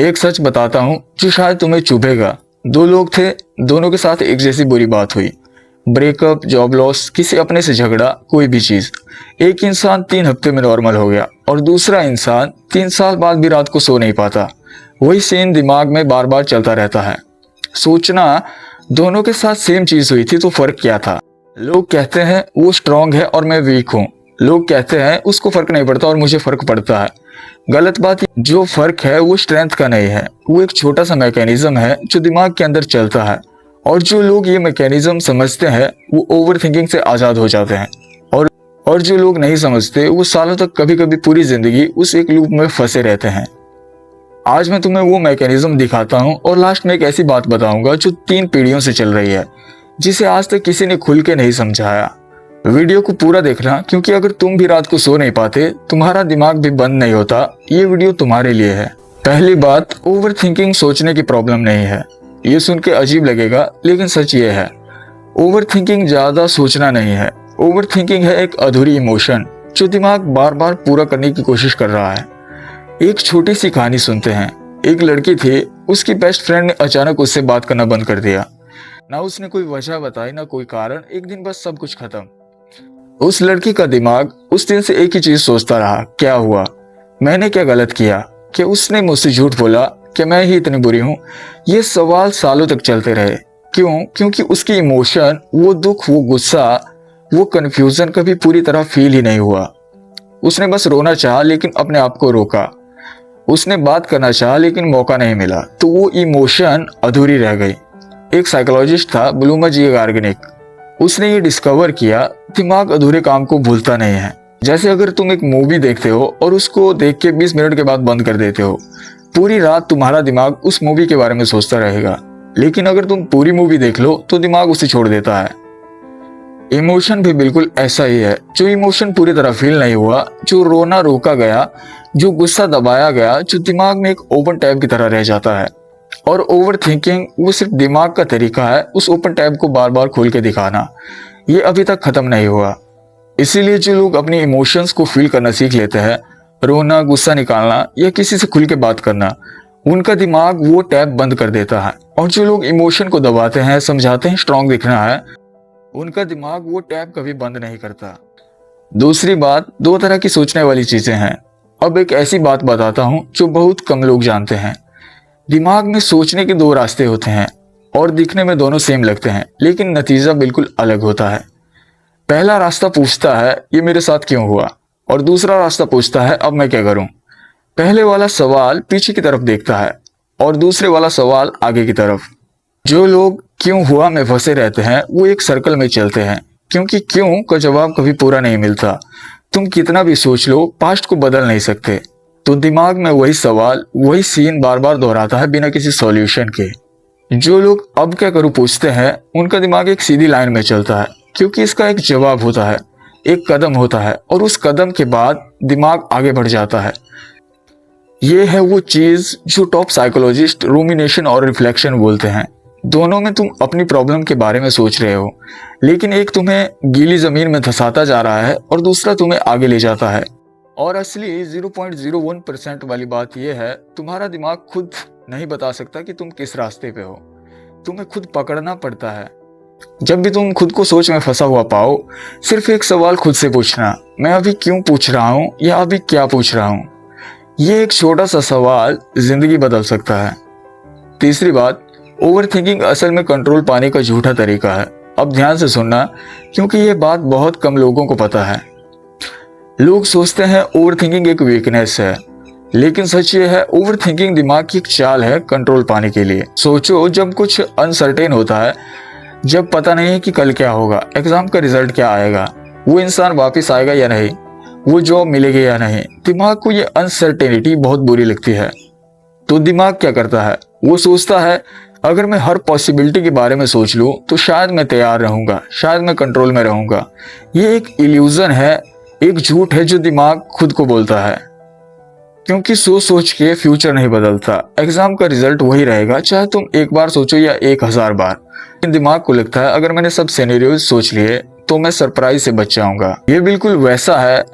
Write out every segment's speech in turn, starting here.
एक सच बताता हूँ जो शायद तुम्हें चुभेगा। दो लोग थे, दोनों के साथ एक जैसी बुरी बात हुई। ब्रेकअप, जॉब लॉस, किसी अपने से झगड़ा, कोई भी चीज। एक इंसान 3 हफ्ते में नॉर्मल हो गया और दूसरा इंसान 3 साल बाद भी रात को सो नहीं पाता। वही सीन दिमाग में बार बार चलता रहता है। सोचना, दोनों के साथ सेम चीज हुई थी तो फर्क क्या था? लोग कहते हैं वो स्ट्रांग है और मैं वीक हूँ। लोग कहते हैं उसको फर्क नहीं पड़ता और मुझे फर्क पड़ता है। गलत बात, जो फर्क है वो स्ट्रेंथ का नहीं है, वो एक छोटा सा मैकेनिज्म है जो दिमाग के अंदर चलता है। और जो लोग ये मैकेनिज्म समझते हैं वो ओवर थिंकिंग से आजाद हो जाते हैं। और जो लोग नहीं समझते वो सालों तक, कभी कभी पूरी जिंदगी उस एक लूप में फंसे रहते हैं। आज मैं तुम्हें वो मैकेनिज्म दिखाता हूँ और लास्ट में एक ऐसी बात बताऊंगा जो 3 पीढ़ियों से चल रही है, जिसे आज तक किसी ने खुल के नहीं समझाया। वीडियो को पूरा देखना, क्योंकि अगर तुम भी रात को सो नहीं पाते, तुम्हारा दिमाग भी बंद नहीं होता, ये वीडियो तुम्हारे लिए है। पहली बात, ओवर थिंकिंग सोचने की प्रॉब्लम नहीं है। ये सुन के अजीब लगेगा लेकिन सच ये है। ओवर थिंकिंग ज्यादा सोचना नहीं है। ओवर थिंकिंग है एक अधूरी इमोशन जो दिमाग बार बार पूरा करने की कोशिश कर रहा है। एक छोटी सी कहानी सुनते हैं। एक लड़की थी, उसकी बेस्ट फ्रेंड ने अचानक उससे बात करना बंद कर दिया। ना उसने कोई वजह बताई, ना कोई कारण, एक दिन बस सब कुछ खत्म। उस लड़की का दिमाग उस दिन से एक ही चीज सोचता रहा, क्या हुआ? मैंने क्या गलत किया? क्या उसने मुझसे झूठ बोला? क्या मैं ही इतनी बुरी हूँ? ये सवाल सालों तक चलते रहे। क्यों? क्योंकि उसकी इमोशन, वो दुख, वो गुस्सा, वो कंफ्यूजन कभी पूरी तरह फील ही नहीं हुआ। उसने बस रोना चाहा लेकिन अपने आप को रोका। उसने बात करना चाहा लेकिन मौका नहीं मिला, तो वो इमोशन अधूरी रह गई। एक साइकोलॉजिस्ट था, ब्लूमर जी ऑर्गेनिक, उसने ये डिस्कवर किया, दिमाग अधूरे काम को भूलता नहीं है। जैसे अगर तुम एक मूवी देखते हो और उसको देख के 20 मिनट के बाद बंद कर देते हो, पूरी रात तुम्हारा दिमाग उस मूवी के बारे में सोचता रहेगा। लेकिन अगर तुम पूरी मूवी देख लो तो दिमाग उसे छोड़ देता है। इमोशन भी बिल्कुल ऐसा ही है। जो इमोशन पूरी तरह फील नहीं हुआ, जो रोना रोका गया, जो गुस्सा दबाया गया, जो दिमाग में एक ओपन टैब की तरह रह जाता है। और ओवर थिंकिंग वो सिर्फ दिमाग का तरीका है उस ओपन टैब को बार बार खोल के दिखाना। ये अभी तक खत्म नहीं हुआ। इसीलिए जो लोग अपनी इमोशंस को फील करना सीख लेते हैं, रोना, गुस्सा निकालना या किसी से खुल के बात करना, उनका दिमाग वो टैब बंद कर देता है। और जो लोग इमोशन को दबाते हैं, समझाते हैं स्ट्रांग दिखना है, उनका दिमाग वो टैब कभी बंद नहीं करता। दूसरी बात, 2 तरह की सोचने वाली चीजें हैं। अब एक ऐसी बात बताता हूं जो बहुत कम लोग जानते हैं। दिमाग में सोचने के 2 रास्ते होते हैं और दिखने में दोनों सेम लगते हैं, लेकिन नतीजा बिल्कुल अलग होता है। पहला रास्ता पूछता है ये मेरे साथ क्यों हुआ, और दूसरा रास्ता पूछता है अब मैं क्या करूं। पहले वाला सवाल पीछे की तरफ देखता है और दूसरे वाला सवाल आगे की तरफ। जो लोग क्यों हुआ में फंसे रहते हैं वो एक सर्कल में चलते हैं, क्योंकि क्यों का जवाब कभी पूरा नहीं मिलता। तुम कितना भी सोच लो, पास्ट को बदल नहीं सकते। तो दिमाग में वही सवाल, वही सीन बार बार दोहराता है बिना किसी सॉल्यूशन के। जो लोग अब क्या करूं पूछते हैं, उनका दिमाग एक सीधी लाइन में चलता है, क्योंकि इसका एक जवाब होता है, एक कदम होता है, और उस कदम के बाद दिमाग आगे बढ़ जाता है। ये है वो चीज जो टॉप साइकोलॉजिस्ट रूमिनेशन और रिफ्लेक्शन बोलते हैं। दोनों में तुम अपनी प्रॉब्लम के बारे में सोच रहे हो, लेकिन एक तुम्हें गीली जमीन में धंसाता जा रहा है और दूसरा तुम्हें आगे ले जाता है। और असली 0.01% वाली बात यह है, तुम्हारा दिमाग खुद नहीं बता सकता कि तुम किस रास्ते पे हो। तुम्हें खुद पकड़ना पड़ता है। जब भी तुम खुद को सोच में फंसा हुआ पाओ, सिर्फ एक सवाल खुद से पूछना, मैं अभी क्यों पूछ रहा हूँ या अभी क्या पूछ रहा हूँ। ये एक छोटा सा सवाल जिंदगी बदल सकता है। तीसरी बात, ओवर थिंकिंग असल में कंट्रोल पाने का झूठा तरीका है। अब ध्यान से सुनना, क्योंकि ये बात बहुत कम लोगों को पता है। लोग सोचते हैं ओवर थिंकिंग एक वीकनेस है, लेकिन सच ये है, ओवर थिंकिंग दिमाग की एक चाल है कंट्रोल पाने के लिए। सोचो, जब कुछ अनसर्टेन होता है, जब पता नहीं है कि कल क्या होगा, एग्जाम का रिजल्ट क्या आएगा, वो इंसान वापस आएगा या नहीं, वो जॉब मिलेगी या नहीं, दिमाग को ये अनसर्टेनिटी बहुत बुरी लगती है। तो दिमाग क्या करता है, वो सोचता है अगर मैं हर पॉसिबिलिटी के बारे में सोच लूं तो शायद मैं तैयार रहूंगा, शायद मैं कंट्रोल में रहूंगा। ये एक इल्यूजन है, एक झूठ है जो दिमाग खुद को बोलता है, क्योंकि सोच सोच के फ्यूचर नहीं बदलता। एग्जाम का रिजल्ट वही रहेगा, चाहे तुम एक बार सोचो या 1000 बार। दिमाग को लगता है अगर मैंने सब सिनेरियोज सोच लिए तो मैं सरप्राइज से बच जाऊंगा। ये बिल्कुल वैसा है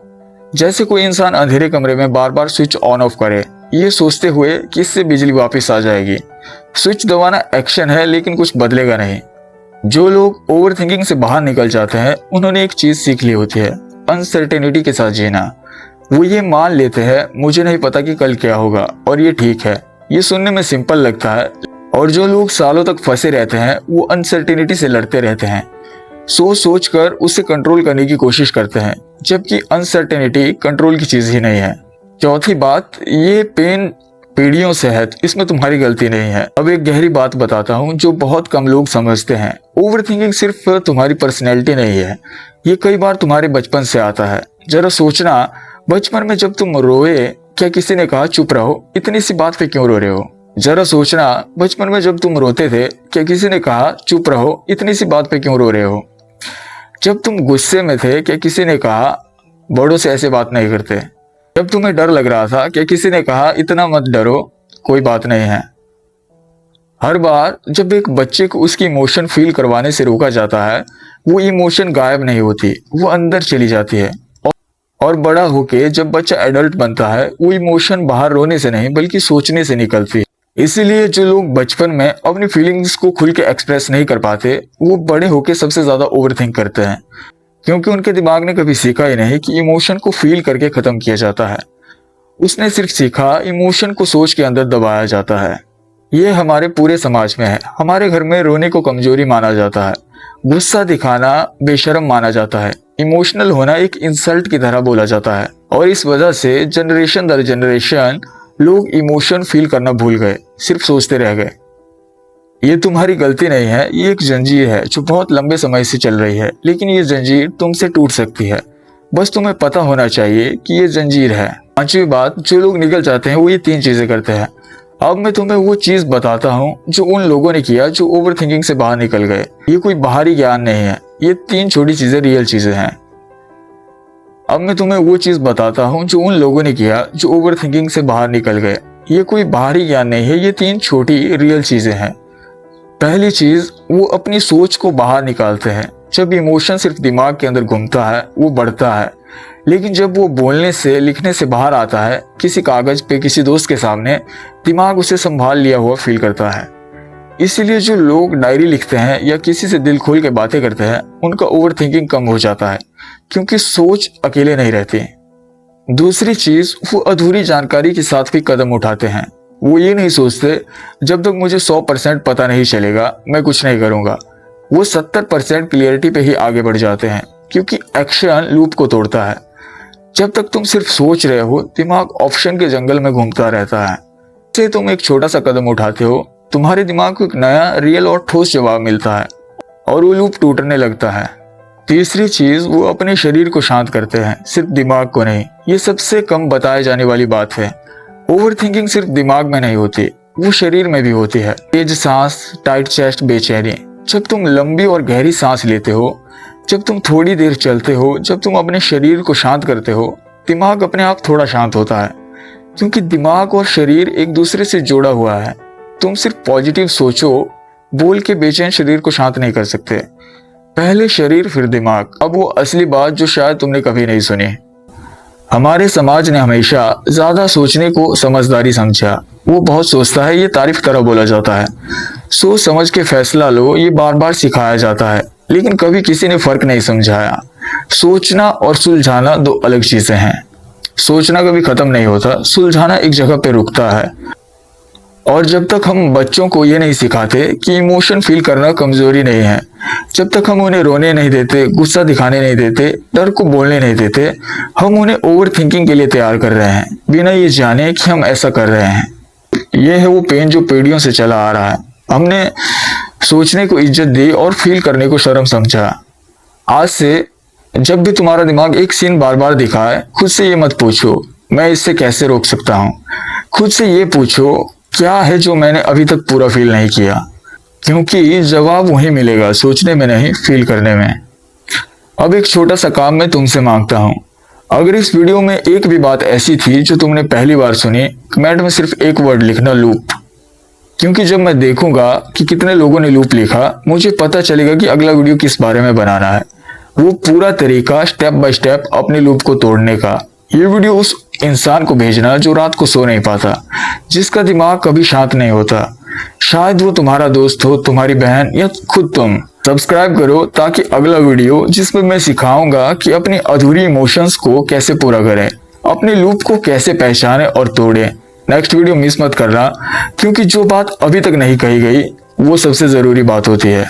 जैसे कोई इंसान अंधेरे कमरे में बार बार स्विच ऑन ऑफ करे ये सोचते हुए कि इससे बिजली वापस आ जाएगी। स्विच दबाना एक्शन है, लेकिन कुछ बदलेगा नहीं। जो लोग ओवर थिंकिंग से बाहर निकल जाते हैं उन्होंने एक चीज सीख ली होती है, अनसर्टेनिटी के साथ जीना। वो ये मान लेते हैं मुझे नहीं पता कि कल क्या होगा, और ये ठीक है। ये सुनने में सिंपल लगता है, और जो लोग सालों तक फंसे रहते हैं वो अनसर्टेनिटी से लड़ते रहते हैं, सोच सोच कर उसे कंट्रोल करने की कोशिश करते हैं, जबकि अनसर्टेनिटी कंट्रोल की चीज ही नहीं है। चौथी बात, ये पेन पीढ़ियों से है, इसमें तुम्हारी गलती नहीं है। अब एक गहरी बात बताता हूँ जो बहुत कम लोग समझते हैं। ओवर थिंकिंग सिर्फ तुम्हारी पर्सनैलिटी नहीं है, ये कई बार तुम्हारे बचपन से आता है। जरा सोचना, बचपन में जब तुम रोए, क्या किसी ने कहा चुप रहो, इतनी सी बात पे क्यों रो रहे हो? जरा सोचना, बचपन में जब तुम रोते थे, क्या किसी ने कहा चुप रहो, इतनी सी बात पे क्यों रो रहे हो? जब तुम गुस्से में थे, क्या किसी ने कहा बड़ों से ऐसे बात नहीं करते? जब तुम्हें डर लग रहा था, क्या किसी ने कहा इतना मत डरो, कोई बात नहीं है? हर बार जब एक बच्चे को उसकी इमोशन फील करवाने से रोका जाता है, वो इमोशन गायब नहीं होती, वो अंदर चली जाती है। और बड़ा होके जब बच्चा एडल्ट बनता है, वो इमोशन बाहर रोने से नहीं बल्कि सोचने से निकलती है। इसीलिए जो लोग बचपन में अपनी फीलिंग्स को खुल के एक्सप्रेस नहीं कर पाते, वो बड़े होके सबसे ज्यादा ओवरथिंक करते हैं, क्योंकि उनके दिमाग ने कभी सीखा ही नहीं कि इमोशन को फील करके खत्म किया जाता है। उसने सिर्फ सीखा इमोशन को सोच के अंदर दबाया जाता है। ये हमारे पूरे समाज में है। हमारे घर में रोने को कमजोरी माना जाता है, गुस्सा दिखाना बेशर्म माना जाता है, इमोशनल होना एक इंसल्ट की तरह बोला जाता है। और इस वजह से जनरेशन दर जनरेशन लोग इमोशन फील करना भूल गए, सिर्फ सोचते रह गए। ये तुम्हारी गलती नहीं है, ये एक जंजीर है जो बहुत लंबे समय से चल रही है, लेकिन ये जंजीर तुमसे टूट सकती है। बस तुम्हें पता होना चाहिए कि ये जंजीर है। पांचवी बात, जो लोग निकल जाते हैं वो ये 3 चीजें करते हैं। अब मैं तुम्हें वो चीज बताता हूँ जो उन लोगों ने किया जो ओवर थिंकिंग से बाहर निकल गए। ये कोई बाहरी ज्ञान नहीं है, ये 3 छोटी चीजें रियल चीजें हैं। अब मैं तुम्हें वो चीज बताता हूँ जो उन लोगों ने किया जो ओवर थिंकिंग से बाहर निकल गए। ये कोई बाहरी ज्ञान नहीं है, ये 3 छोटी रियल चीजें हैं। पहली चीज, वो अपनी सोच को बाहर निकालते हैं। जब इमोशन सिर्फ दिमाग के अंदर घूमता है वो बढ़ता है, लेकिन जब वो बोलने से लिखने से बाहर आता है, किसी कागज पे किसी दोस्त के सामने, दिमाग उसे संभाल लिया हुआ फील करता है। इसीलिए जो लोग डायरी लिखते हैं या किसी से दिल खोल के बातें करते हैं, उनका ओवर थिंकिंग कम हो जाता है, क्योंकि सोच अकेले नहीं रहती। दूसरी चीज, वो अधूरी जानकारी के साथ भी कदम उठाते हैं। वो ये नहीं सोचते जब तक मुझे 100% पता नहीं चलेगा मैं कुछ नहीं करूंगा। वो 70% क्लियरिटी पे ही आगे बढ़ जाते हैं, क्योंकि एक्शन लूप को तोड़ता है। जब तक तुम सिर्फ सोच रहे हो, दिमाग ऑप्शन के जंगल में घूमता रहता है। से तुम एक छोटा सा कदम उठाते हो, तुम्हारे दिमाग को एक नया रियल और ठोस जवाब मिलता है, और वो लूप टूटने लगता है। तीसरी चीज, वो अपने शरीर को शांत करते हैं, सिर्फ दिमाग को नहीं। ये सबसे कम बताए जाने वाली बात है। ओवर थिंकिंग सिर्फ दिमाग में नहीं होती, वो शरीर में भी होती है। तेज सांस, टाइट चेस्ट, बेचैनी। जब तुम लंबी और गहरी सांस लेते हो, जब तुम थोड़ी देर चलते हो, जब तुम अपने शरीर को शांत करते हो, दिमाग अपने आप थोड़ा शांत होता है, क्योंकि दिमाग और शरीर एक दूसरे से जुड़ा हुआ है। तुम सिर्फ पॉजिटिव सोचो, बोल के बेचैन शरीर को शांत नहीं कर सकते। पहले शरीर फिर दिमाग। अब वो असली बात जो शायद तुमने कभी नहीं सुनी। हमारे समाज ने हमेशा ज्यादा सोचने को समझदारी समझा। वो बहुत सोचता है, ये तारीफ तरह बोला जाता है। सोच समझ के फैसला लो, ये बार बार सिखाया जाता है, लेकिन कभी किसी ने फर्क नहीं समझाया। सोचना और सुलझाना 2 अलग चीजें हैं। सोचना कभी खत्म नहीं होता, सुलझाना एक जगह पे रुकता है। और जब तक हम बच्चों को ये नहीं सिखाते कि इमोशन फील करना कमजोरी नहीं है, जब तक हम उन्हें रोने नहीं देते, गुस्सा दिखाने नहीं देते, डर को बोलने नहीं देते, हम उन्हें ओवर थिंकिंग के लिए तैयार कर रहे हैं, बिना ये जाने कि हम ऐसा कर रहे हैं। ये है वो पेन जो पीढ़ियों से चला आ रहा है। हमने सोचने को इज्जत दी और फील करने को शर्म समझा। आज से जब भी तुम्हारा दिमाग एक सीन बार बार दिखाए, खुद से ये मत पूछो मैं इससे कैसे रोक सकता हूँ। खुद से ये पूछो क्या है जो मैंने अभी तक पूरा फील नहीं किया, क्योंकि जवाब वही मिलेगा, सोचने में नहीं, फील करने में। अब एक छोटा सा काम मैं तुमसे मांगता हूँ। अगर इस वीडियो में एक भी बात ऐसी थी जो तुमने पहली बार सुनी, कमेंट में सिर्फ एक वर्ड लिखना, लूप। क्योंकि जब मैं देखूंगा कि कितने लोगों ने लूप लिखा, मुझे पता चलेगा कि अगला वीडियो किस बारे में बनाना है। वो पूरा तरीका स्टेप बाय स्टेप अपने लूप को तोड़ने का। ये वीडियो उस इंसान को भेजना जो रात को सो नहीं पाता, जिसका दिमाग कभी शांत नहीं होता। शायद वो तुम्हारा दोस्त हो, तुम्हारी बहन या खुद तुम। सब्सक्राइब करो ताकि अगला वीडियो जिसमें मैं सिखाऊंगा कि अपनी अधूरी इमोशंस को कैसे पूरा करें, अपने लूप को कैसे पहचाने और तोड़े। नेक्स्ट वीडियो मिस मत करना, क्योंकि जो बात अभी तक नहीं कही गई वो सबसे जरूरी बात होती है।